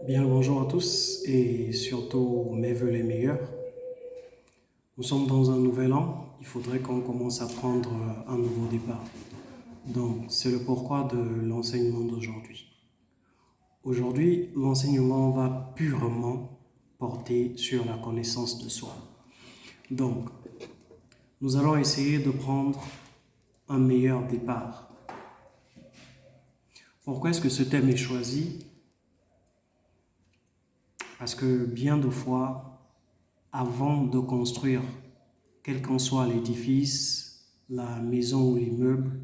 Bien le bonjour à tous et surtout mes vœux les meilleurs. Nous sommes dans un nouvel an, il faudrait qu'on commence à prendre un nouveau départ. Donc c'est le pourquoi de l'enseignement d'aujourd'hui. Aujourd'hui, l'enseignement va purement porter sur la connaissance de soi. Donc, nous allons essayer de prendre un meilleur départ. Pourquoi est-ce que ce thème est choisi? Parce que bien de fois, avant de construire, quel qu'en soit l'édifice, la maison ou l'immeuble,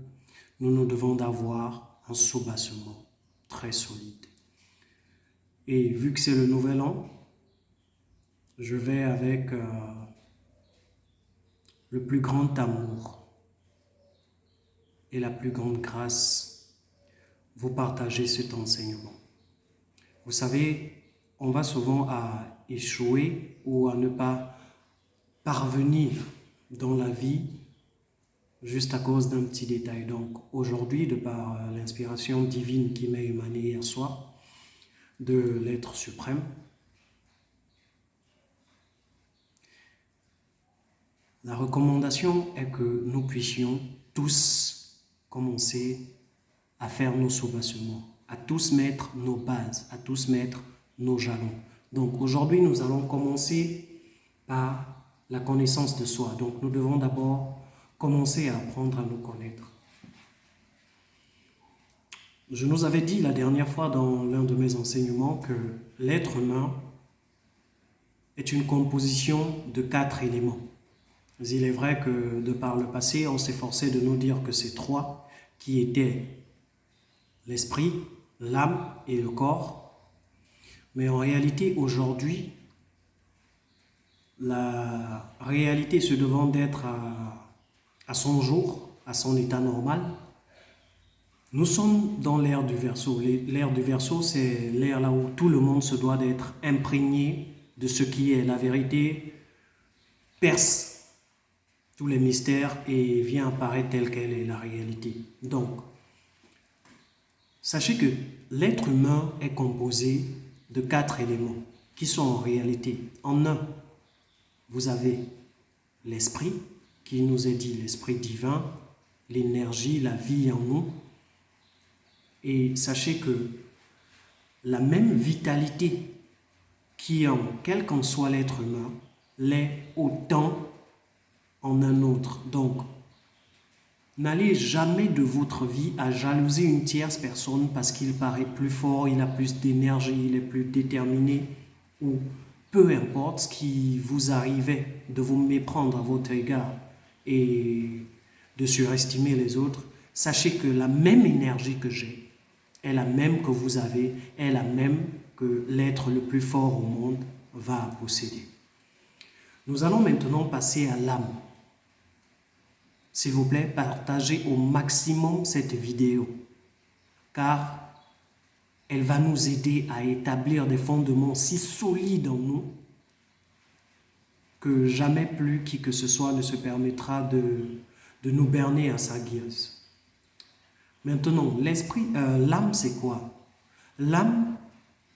nous devons d'avoir un soubassement très solide. Et vu que c'est le nouvel an, je vais avec le plus grand amour et la plus grande grâce vous partager cet enseignement. Vous savez, on va souvent à échouer ou à ne pas parvenir dans la vie juste à cause d'un petit détail. Donc aujourd'hui, de par l'inspiration divine qui m'est émanée hier soir de l'être suprême, la recommandation est que nous puissions tous commencer à faire nos soubassements, à tous mettre nos bases, à tous mettre nos jalons. Donc aujourd'hui, nous allons commencer par la connaissance de soi. Donc nous devons d'abord commencer à apprendre à nous connaître. Je nous avais dit la dernière fois dans l'un de mes enseignements que l'être humain est une composition de 4 éléments. Mais il est vrai que de par le passé, on s'efforçait de nous dire que c'est 3 qui étaient l'esprit, l'âme et le corps. Mais en réalité, aujourd'hui, la réalité se devant d'être à son jour, à son état normal, nous sommes dans l'ère du Verseau. L'ère du Verseau, c'est l'ère là où tout le monde se doit d'être imprégné de ce qui est la vérité, perce tous les mystères et vient apparaître telle qu'elle est la réalité. Donc, sachez que l'être humain est composé de 4 éléments qui sont en réalité. En un, vous avez l'esprit, qui nous est dit l'esprit divin, l'énergie, la vie en nous. Et sachez que la même vitalité qui en quel qu'en soit l'être humain l'est autant en un autre. Donc, n'allez jamais de votre vie à jalouser une tierce personne parce qu'il paraît plus fort, il a plus d'énergie, il est plus déterminé, ou peu importe ce qui vous arrivait de vous méprendre à votre égard et de surestimer les autres. Sachez que la même énergie que j'ai est la même que vous avez, est la même que l'être le plus fort au monde va posséder. Nous allons maintenant passer à l'âme. S'il vous plaît, partagez au maximum cette vidéo, car elle va nous aider à établir des fondements si solides en nous que jamais plus qui que ce soit ne se permettra de nous berner à sa guise. Maintenant, l'âme, c'est quoi? L'âme,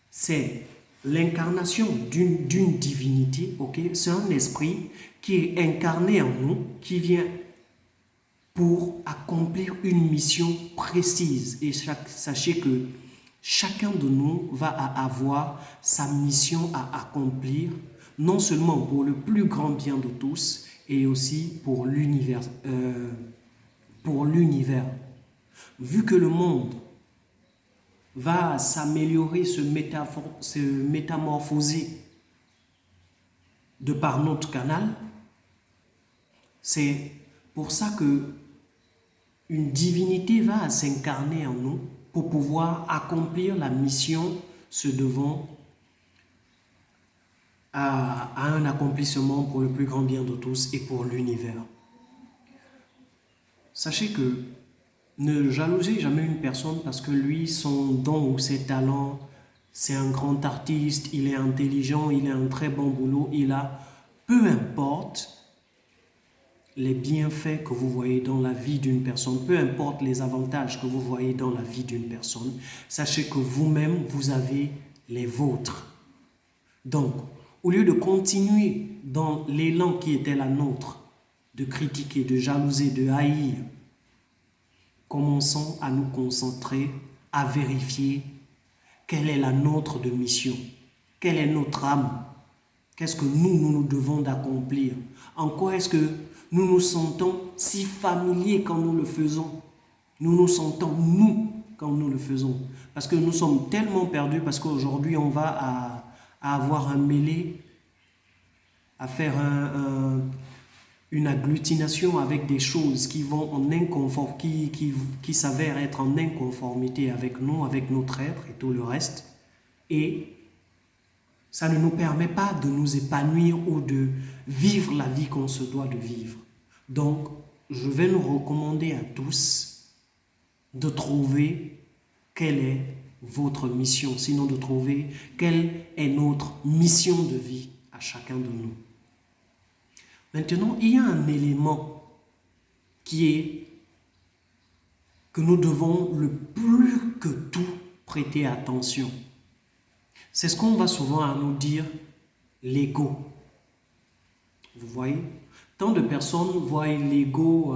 c'est l'incarnation d'une divinité, ok? C'est un esprit qui est incarné en nous, qui vient pour accomplir une mission précise. Et sachez que chacun de nous va avoir sa mission à accomplir, non seulement pour le plus grand bien de tous, et aussi pour l'univers. Vu que le monde va s'améliorer, se métamorphoser de par notre canal, c'est pour ça que une divinité va s'incarner en nous pour pouvoir accomplir la mission se devant à un accomplissement pour le plus grand bien de tous et pour l'univers. Sachez que ne jalousez jamais une personne parce que lui, son don ou ses talents, c'est un grand artiste, il est intelligent, il a un très bon boulot, peu importe les bienfaits que vous voyez dans la vie d'une personne, peu importe les avantages que vous voyez dans la vie d'une personne, sachez que vous-même, vous avez les vôtres. Donc, au lieu de continuer dans l'élan qui était la nôtre, de critiquer, de jalouser, de haïr, commençons à nous concentrer, à vérifier quelle est la nôtre de mission, quelle est notre âme, qu'est-ce que nous devons d'accomplir, en quoi est-ce que nous nous sentons si familiers quand nous le faisons, nous nous sentons nous quand nous le faisons, parce que nous sommes tellement perdus, parce qu'aujourd'hui on va à avoir un mêlé, à faire une agglutination avec des choses qui vont en inconfort, qui s'avèrent être en inconformité avec nous, avec notre être et tout le reste. Et ça ne nous permet pas de nous épanouir ou de vivre la vie qu'on se doit de vivre. Donc, je vais nous recommander à tous de trouver quelle est votre mission, sinon de trouver quelle est notre mission de vie à chacun de nous. Maintenant, il y a un élément qui est que nous devons le plus que tout prêter attention. C'est ce qu'on va souvent nous dire, l'ego. Vous voyez, tant de personnes voient l'ego,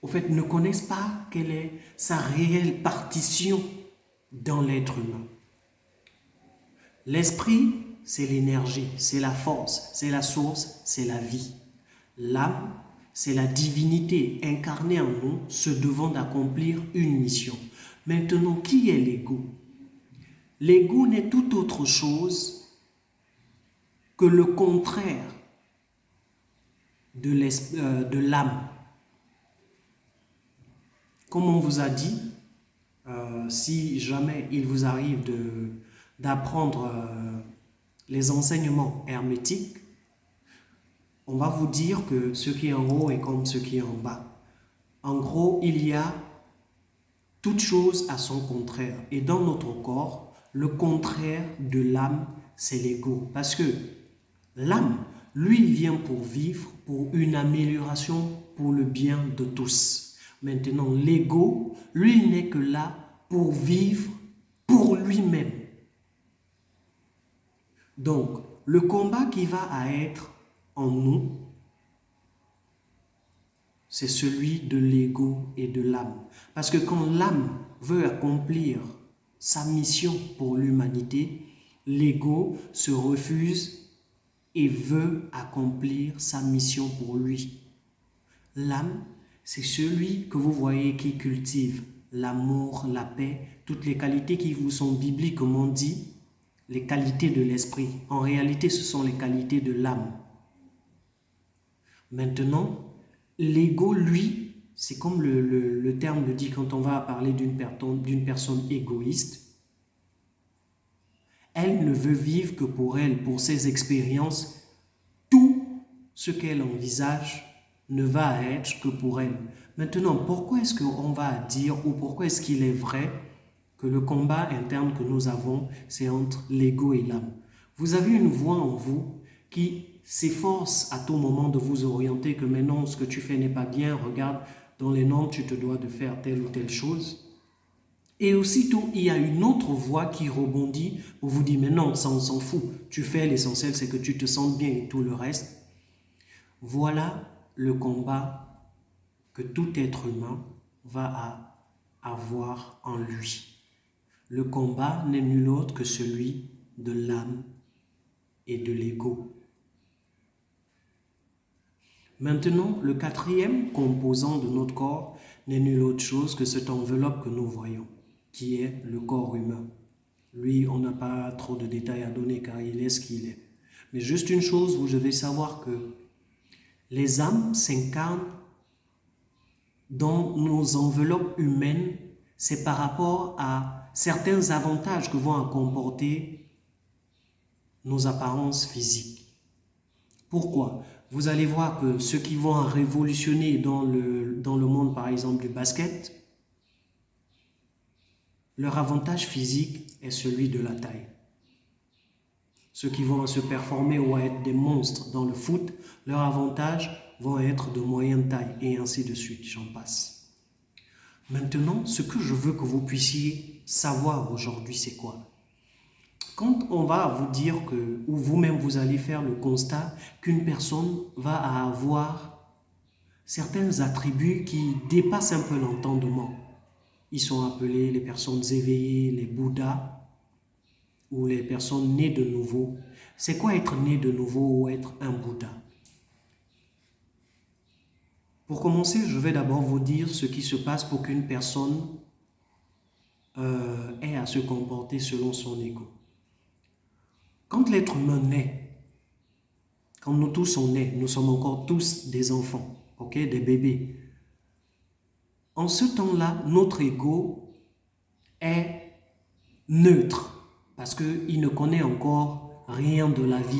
au fait, ne connaissent pas quelle est sa réelle partition dans l'être humain. L'esprit, c'est l'énergie, c'est la force, c'est la source, c'est la vie. L'âme, c'est la divinité incarnée en nous, se devant d'accomplir une mission. Maintenant, qui est l'ego? L'ego n'est tout autre chose que le contraire de l'âme. Comme on vous a dit, si jamais il vous arrive d'apprendre les enseignements hermétiques, on va vous dire que ce qui est en haut est comme ce qui est en bas. En gros, il y a toute chose à son contraire. Et dans notre corps, le contraire de l'âme, c'est l'ego. Parce que l'âme, lui, vient pour vivre, pour une amélioration, pour le bien de tous. Maintenant, l'ego, lui, n'est que là pour vivre pour lui-même. Donc, le combat qui va être en nous, c'est celui de l'ego et de l'âme. Parce que quand l'âme veut accomplir sa mission pour l'humanité, l'ego se refuse et veut accomplir sa mission pour lui. L'âme, c'est celui que vous voyez qui cultive l'amour, la paix, toutes les qualités qui vous sont bibliques, comme on dit, les qualités de l'esprit. En réalité, ce sont les qualités de l'âme. Maintenant, l'ego, lui, c'est comme le terme le dit quand on va parler d'une personne égoïste. Elle ne veut vivre que pour elle, pour ses expériences. Tout ce qu'elle envisage ne va être que pour elle. Maintenant, pourquoi est-ce qu'on va dire ou pourquoi est-ce qu'il est vrai que le combat interne que nous avons, c'est entre l'ego et l'âme? Vous avez une voix en vous qui s'efforce à tout moment de vous orienter que mais non, ce que tu fais n'est pas bien, regarde, dans les normes, tu te dois de faire telle ou telle chose. Et aussitôt, il y a une autre voix qui rebondit pour vous dire mais non, ça on s'en fout, tu fais, l'essentiel c'est que tu te sentes bien et tout le reste. Voilà le combat que tout être humain va avoir en lui. Le combat n'est nul autre que celui de l'âme et de l'ego. Maintenant, le quatrième composant de notre corps n'est nul autre chose que cette enveloppe que nous voyons, qui est le corps humain. Lui, on n'a pas trop de détails à donner car il est ce qu'il est. Mais juste une chose, vous devez savoir que les âmes s'incarnent dans nos enveloppes humaines, c'est par rapport à certains avantages que vont comporter nos apparences physiques. Pourquoi? Vous allez voir que ceux qui vont révolutionner dans le monde, par exemple, du basket, leur avantage physique est celui de la taille. Ceux qui vont se performer ou être des monstres dans le foot, leur avantage vont être de moyenne taille et ainsi de suite, j'en passe. Maintenant, ce que je veux que vous puissiez savoir aujourd'hui, c'est quoi? Quand on va vous dire que, ou vous-même vous allez faire le constat qu'une personne va avoir certains attributs qui dépassent un peu l'entendement. Ils sont appelés les personnes éveillées, les Bouddhas, ou les personnes nées de nouveau. C'est quoi être né de nouveau ou être un Bouddha? Pour commencer, je vais d'abord vous dire ce qui se passe pour qu'une personne ait à se comporter selon son ego. Quand l'être humain naît, quand nous tous sommes nés, nous sommes encore tous des enfants, ok, des bébés. En ce temps-là, notre ego est neutre parce qu'il ne connaît encore rien de la vie.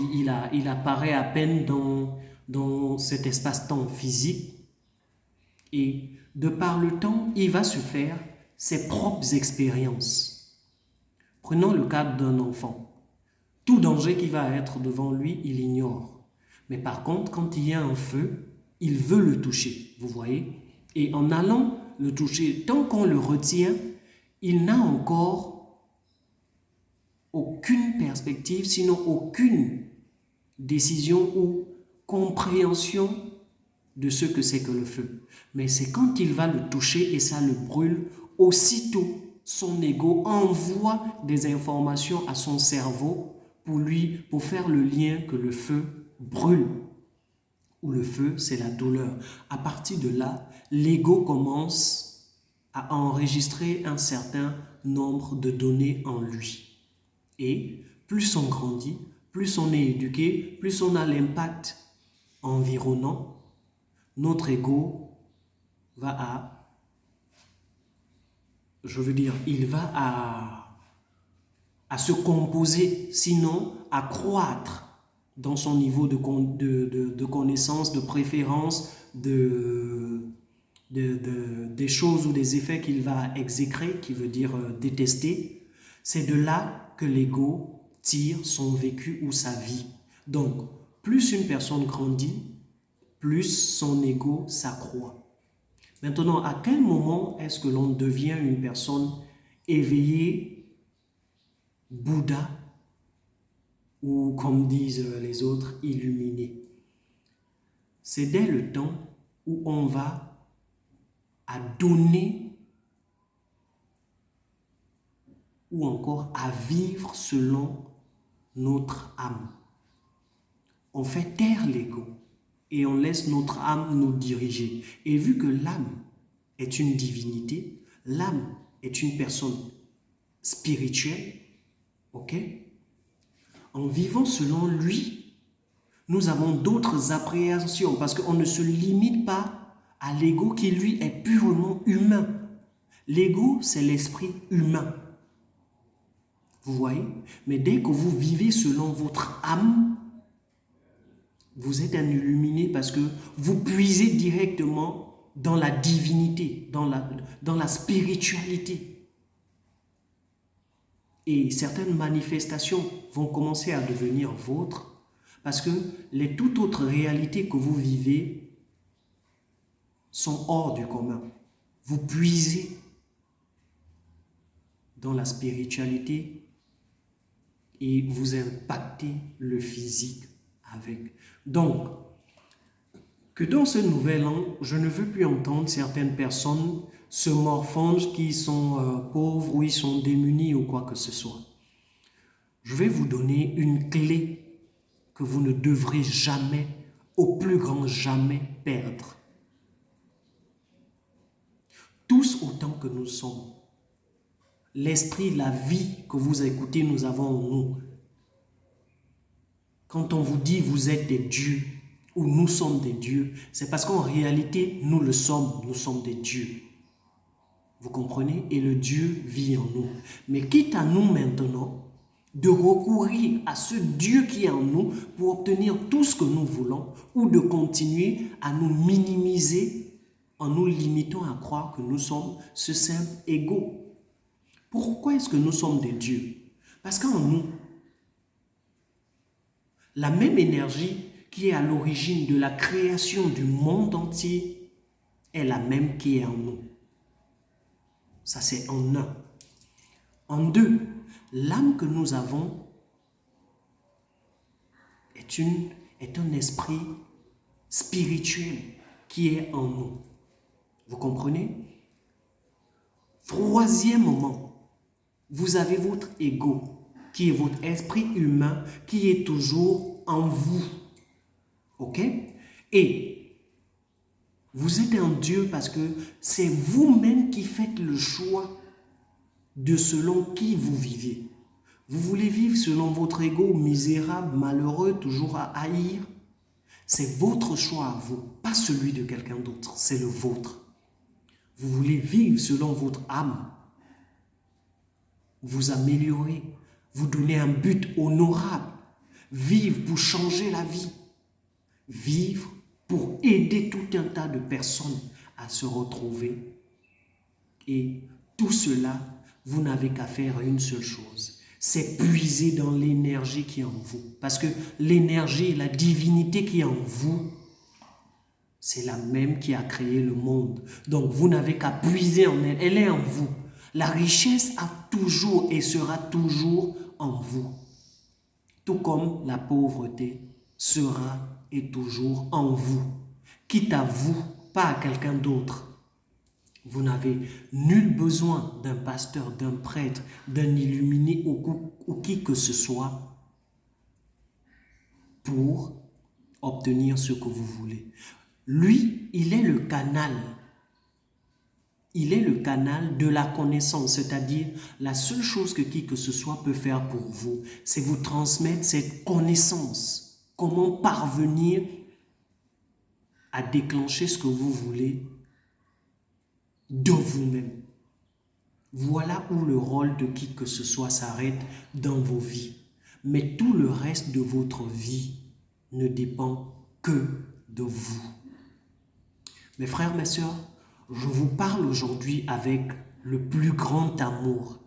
Il apparaît à peine dans cet espace-temps physique et de par le temps, il va se faire ses propres expériences. Prenons le cas d'un enfant. Tout danger qui va être devant lui, il ignore. Mais par contre, quand il y a un feu, il veut le toucher, vous voyez? Et en allant le toucher, tant qu'on le retient, il n'a encore aucune perspective, sinon aucune décision ou compréhension de ce que c'est que le feu. Mais c'est quand il va le toucher et ça le brûle, aussitôt son ego envoie des informations à son cerveau pour faire le lien que le feu brûle. Ou le feu, c'est la douleur. À partir de là, l'ego commence à enregistrer un certain nombre de données en lui. Et plus on grandit, plus on est éduqué, plus on a l'impact environnant, notre ego il va à se composer, sinon à croître dans son niveau de connaissance, de préférence, des choses ou des effets qu'il va exécrer, qui veut dire détester. C'est de là que l'ego tire son vécu ou sa vie. Donc, plus une personne grandit, plus son ego s'accroît. Maintenant, à quel moment est-ce que l'on devient une personne éveillée, Bouddha, ou comme disent les autres, illuminée? C'est dès le temps où on va à donner ou encore à vivre selon notre âme. On fait taire l'ego et on laisse notre âme nous diriger. Et vu que l'âme est une divinité, l'âme est une personne spirituelle, ok? En vivant selon lui, nous avons d'autres appréhensions parce qu'on ne se limite pas à l'ego qui, lui, est purement humain. L'ego, c'est l'esprit humain. Vous voyez? Mais dès que vous vivez selon votre âme, vous êtes un illuminé parce que vous puisez directement dans la divinité, dans la spiritualité. Et certaines manifestations vont commencer à devenir vôtres parce que les toutes autres réalités que vous vivez sont hors du commun. Vous puisez dans la spiritualité et vous impactez le physique avec. Donc, que dans ce nouvel an, je ne veux plus entendre certaines personnes se morfondre qui sont pauvres ou ils sont démunis ou quoi que ce soit. Je vais vous donner une clé que vous ne devrez jamais, au plus grand jamais, perdre. Tous autant que nous sommes, l'esprit, la vie que vous écoutez, nous avons en nous. Quand on vous dit vous êtes des dieux ou nous sommes des dieux, c'est parce qu'en réalité, nous le sommes, nous sommes des dieux. Vous comprenez? Et le Dieu vit en nous. Mais quitte à nous maintenant de recourir à ce Dieu qui est en nous pour obtenir tout ce que nous voulons ou de continuer à nous minimiser en nous limitant à croire que nous sommes ce simple ego. Pourquoi est-ce que nous sommes des dieux? Parce qu'en nous, la même énergie qui est à l'origine de la création du monde entier est la même qui est en nous. Ça, c'est en un. En deux, L'âme que nous avons est un esprit spirituel qui est en nous. Vous comprenez? Troisième moment, vous avez votre ego, qui est votre esprit humain, qui est toujours en vous. Ok? Et vous êtes en Dieu parce que c'est vous-même qui faites le choix de selon qui vous vivez. Vous voulez vivre selon votre ego misérable, malheureux, toujours à haïr. C'est votre choix à vous, pas celui de quelqu'un d'autre, c'est le vôtre. Vous voulez vivre selon votre âme, vous améliorer, vous donner un but honorable, vivre pour changer la vie, vivre pour aider tout un tas de personnes à se retrouver. Et tout cela, vous n'avez qu'à faire une seule chose, c'est puiser dans l'énergie qui est en vous. Parce que l'énergie, la divinité qui est en vous, c'est la même qui a créé le monde. Donc vous n'avez qu'à puiser en elle, elle est en vous. La richesse a toujours et sera toujours en vous. Tout comme la pauvreté sera et toujours en vous. Quitte à vous, pas à quelqu'un d'autre. Vous n'avez nul besoin d'un pasteur, d'un prêtre, d'un illuminé ou qui que ce soit pour obtenir ce que vous voulez. Lui, il est le canal. Il est le canal de la connaissance, c'est-à-dire la seule chose que qui que ce soit peut faire pour vous, c'est vous transmettre cette connaissance. Comment parvenir à déclencher ce que vous voulez de vous-même. Voilà où le rôle de qui que ce soit s'arrête dans vos vies. Mais tout le reste de votre vie ne dépend que de vous. Mes frères, mes sœurs, je vous parle aujourd'hui avec le plus grand amour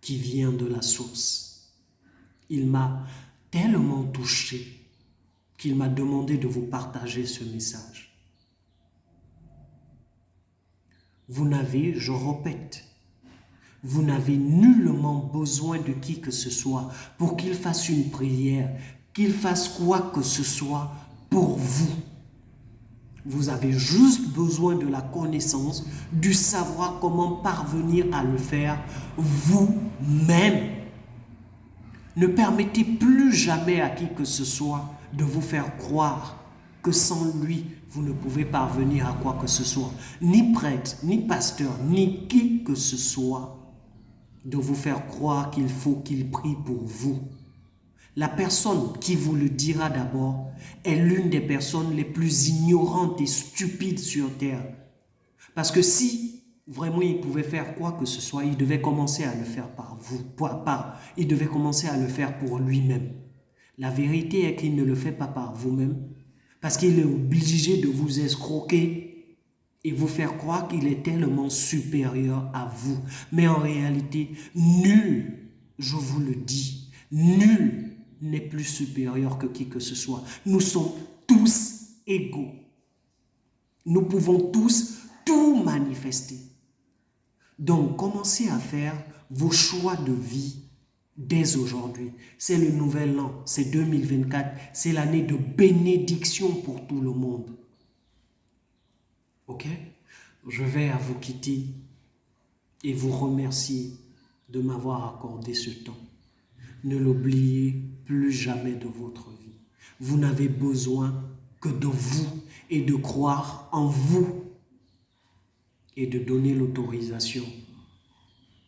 qui vient de la source. Il m'a tellement touché qu'il m'a demandé de vous partager ce message. Vous n'avez, je répète, vous n'avez nullement besoin de qui que ce soit pour qu'il fasse une prière, qu'il fasse quoi que ce soit pour vous. Vous avez juste besoin de la connaissance, du savoir comment parvenir à le faire vous-même. Ne permettez plus jamais à qui que ce soit de vous faire croire que sans lui, vous ne pouvez parvenir à quoi que ce soit. Ni prêtre, ni pasteur, ni qui que ce soit de vous faire croire qu'il faut qu'il prie pour vous. La personne qui vous le dira d'abord est l'une des personnes les plus ignorantes et stupides sur terre. Parce que si vraiment il pouvait faire quoi que ce soit, il devait commencer à le faire par vous. Il devait commencer à le faire pour lui-même. La vérité est qu'il ne le fait pas par vous-même parce qu'il est obligé de vous escroquer et vous faire croire qu'il est tellement supérieur à vous. Mais en réalité, nul, je vous le dis, nul n'est plus supérieur que qui que ce soit. Nous sommes tous égaux. Nous pouvons tous tout manifester. Donc, commencez à faire vos choix de vie dès aujourd'hui. C'est le nouvel an, c'est 2024, c'est l'année de bénédiction pour tout le monde. Ok? Je vais à vous quitter et vous remercier de m'avoir accordé ce temps. Ne l'oubliez plus jamais de votre vie. Vous n'avez besoin que de vous et de croire en vous et de donner l'autorisation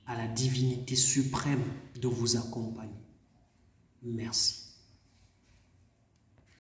à la divinité suprême de vous accompagner. Merci.